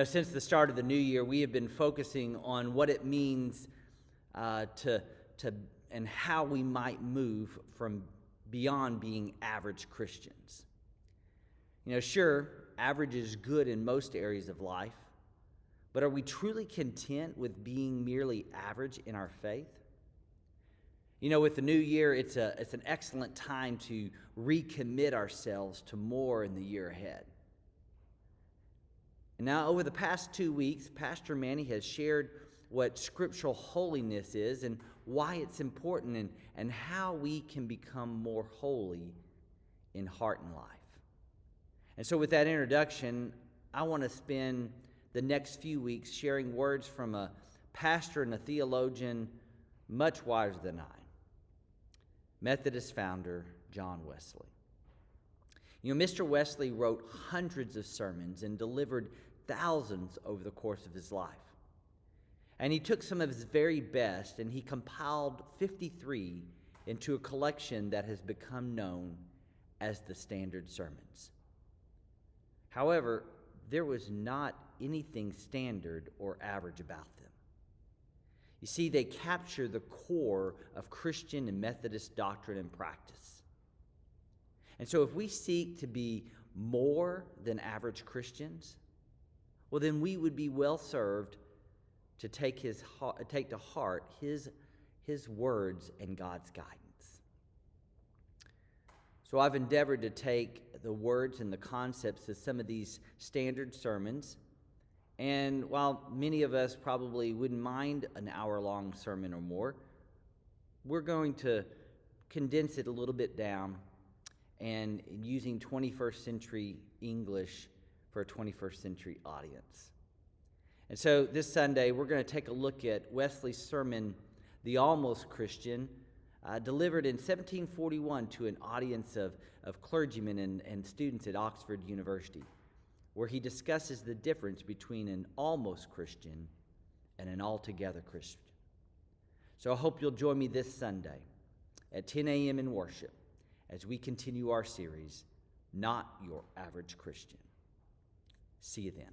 Since the start of the new year, we have been focusing on what it means to and how we might move from beyond being average Christians. Sure, average is good in most areas of life, but are we truly content with being merely average in our faith? With the new year, it's an excellent time to recommit ourselves to more in the year ahead. And now, over the past 2 weeks, Pastor Manny has shared what scriptural holiness is and why it's important and how we can become more holy in heart and life. And so with that introduction, I want to spend the next few weeks sharing words from a pastor and a theologian much wiser than I, Methodist founder John Wesley. Mr. Wesley wrote hundreds of sermons and delivered thousands over the course of his life. And he took some of his very best and he compiled 53 into a collection that has become known as the Standard Sermons. However, there was not anything standard or average about them. You see, they capture the core of Christian and Methodist doctrine and practice. And so if we seek to be more than average Christians, well, then we would be well served to take to heart his words and God's guidance. So I've endeavored to take the words and the concepts of some of these standard sermons, and while many of us probably wouldn't mind an hour-long sermon or more, we're going to condense it a little bit down and using 21st century English for a 21st century audience. And so this Sunday, we're going to take a look at Wesley's sermon, The Almost Christian, delivered in 1741 to an audience of clergymen and students at Oxford University, where he discusses the difference between an almost Christian and an altogether Christian. So I hope you'll join me this Sunday at 10 a.m. in worship as we continue our series, Not Your Average Christian. See you then.